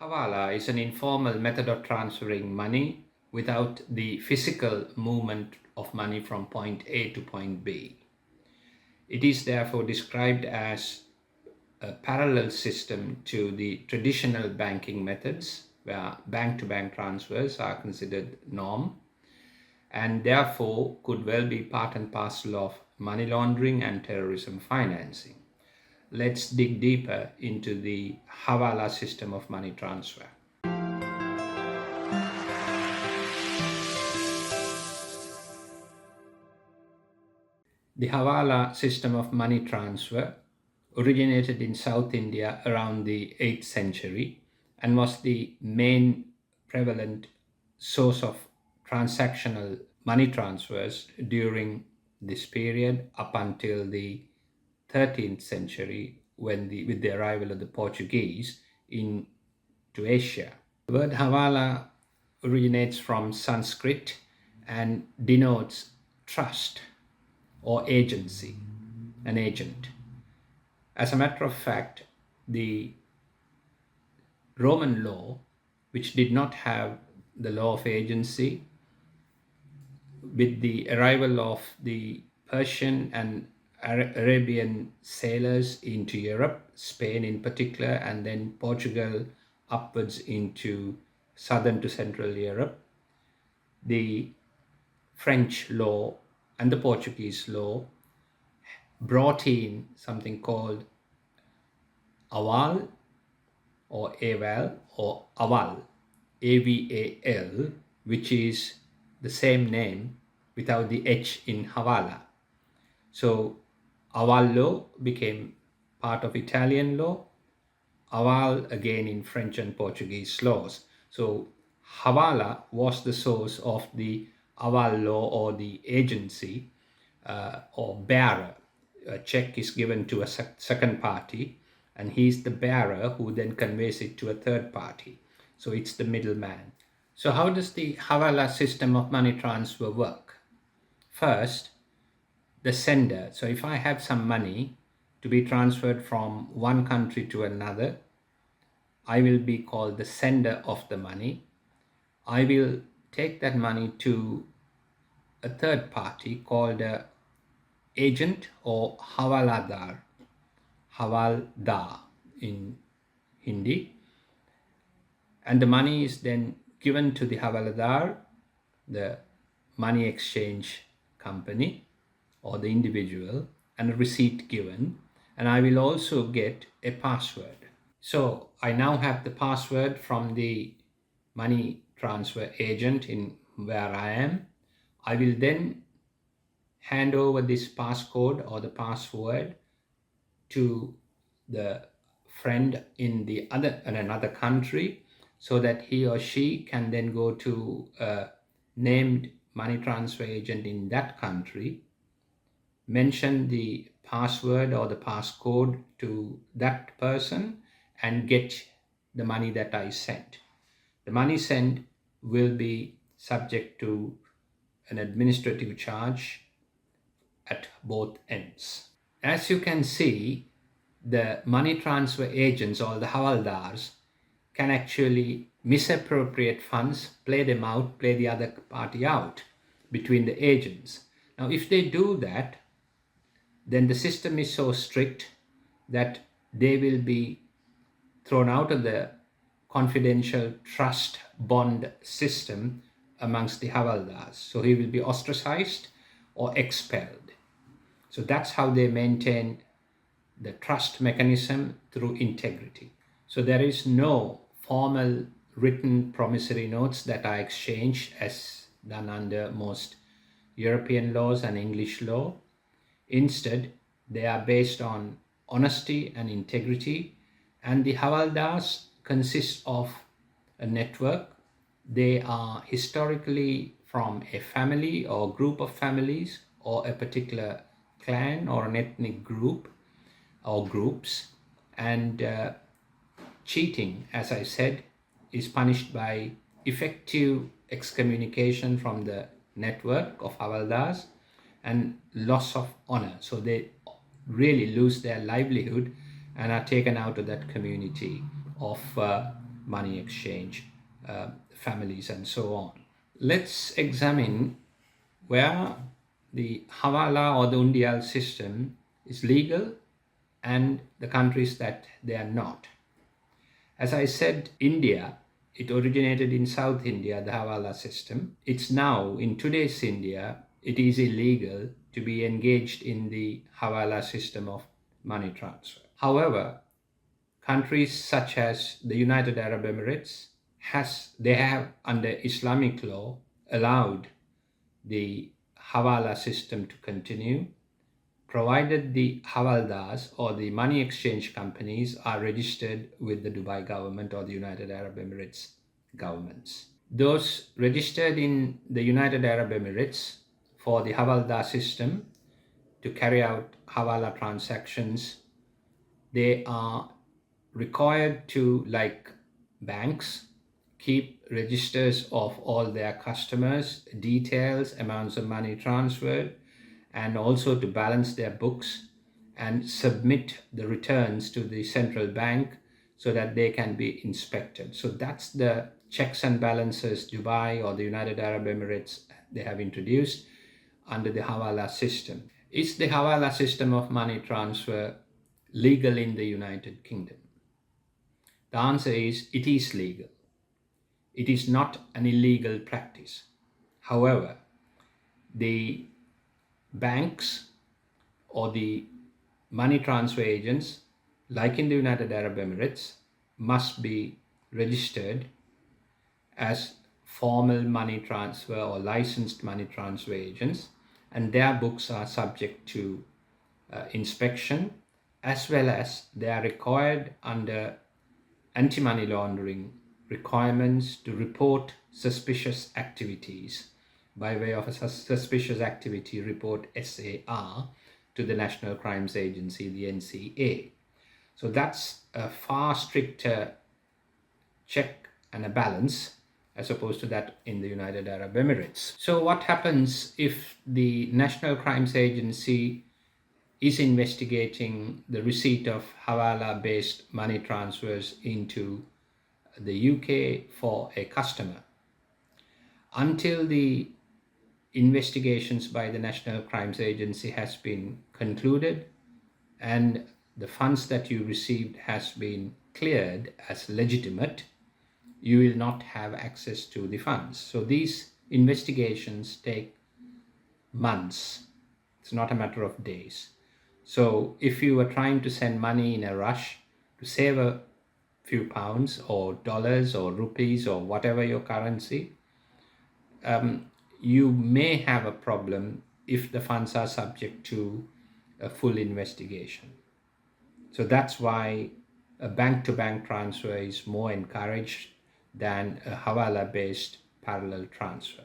Hawala is an informal method of transferring money without the physical movement of money from point A to point B. It is therefore described as a parallel system to the traditional banking methods where bank-to-bank transfers are considered norm and therefore could well be part and parcel of money laundering and terrorism financing. Let's dig deeper into the Hawala system of money transfer. The Hawala system of money transfer originated in South India around the 8th century and was the main prevalent source of transactional money transfers during this period up until the 13th century with the arrival of the Portuguese into Asia. The word Hawala originates from Sanskrit and denotes trust or agency, an agent. As a matter of fact, the Roman law, which did not have the law of agency, with the arrival of the Persian and Arabian sailors into Europe, Spain in particular, and then Portugal upwards into southern to central Europe, the French law and the Portuguese law brought in something called aval or aval, AVAL, which is the same name without the H in Hawala. So aval law became part of Italian law, aval again in French and Portuguese laws. So Hawala was the source of the aval law or the agency or bearer. A check is given to a second party and he's the bearer who then conveys it to a third party. So it's the middleman. So how does the Hawala system of money transfer work? First, the sender. So if I have some money to be transferred from one country to another, I will be called the sender of the money. I will take that money to a third party called a agent or Hawaldar in Hindi, and the money is then given to the Hawaldar, the money exchange company or the individual, and a receipt given, and I will also get a password. So I now have the password from the money transfer agent in where I am. I will then hand over this passcode or the password to the friend in another country so that he or she can then go to a named money transfer agent in that country, mention the password or the passcode to that person and get the money that I sent. The money sent will be subject to an administrative charge at both ends. As you can see, the money transfer agents or the Hawaldars can actually misappropriate funds, play the other party out between the agents. Now, if they do that, then the system is so strict that they will be thrown out of the confidential trust bond system amongst the Hawaldars. So he will be ostracized or expelled. So that's how they maintain the trust mechanism through integrity. So there is no formal written promissory notes that are exchanged as done under most European laws and English law. Instead, they are based on honesty and integrity, and the Hawaldars consist of a network. They are historically from a family or group of families or a particular clan or an ethnic group or groups, and cheating, as I said, is punished by effective excommunication from the network of Hawaldars and loss of honor. So they really lose their livelihood and are taken out of that community of money exchange families and so on. Let's examine where the Hawala or the Undiyal system is legal and the countries that they are not. As I said, India, it originated in South India, the Hawala system. It's now, in today's India, it is illegal to be engaged in the Hawala system of money transfer. However, countries such as the United Arab Emirates, they have under Islamic law allowed the Hawala system to continue, provided the Hawaldars or the money exchange companies are registered with the Dubai government or the United Arab Emirates governments. Those registered in the United Arab Emirates for the Hawaldar system to carry out Hawala transactions, they are required to, like banks, keep registers of all their customers, details, amounts of money transferred, and also to balance their books and submit the returns to the central bank so that they can be inspected. So that's the checks and balances Dubai or the United Arab Emirates they have introduced under the Hawala system. Is the Hawala system of money transfer legal in the United Kingdom? The answer is it is legal. It is not an illegal practice. However, the banks or the money transfer agents, like in the United Arab Emirates, must be registered as formal money transfer or licensed money transfer agents, and their books are subject to inspection, as well as they are required under anti-money laundering requirements to report suspicious activities by way of a suspicious activity report SAR to the National Crimes Agency, the NCA. So that's a far stricter check and a balance as opposed to that in the United Arab Emirates. So what happens if the National Crimes Agency is investigating the receipt of Hawala-based money transfers into the UK for a customer? Until the investigations by the National Crimes Agency has been concluded and the funds that you received has been cleared as legitimate, you will not have access to the funds. So these investigations take months. It's not a matter of days. So if you are trying to send money in a rush to save a few pounds or dollars or rupees or whatever your currency, you may have a problem if the funds are subject to a full investigation. So that's why a bank-to-bank transfer is more encouraged than a Hawala-based parallel transfer.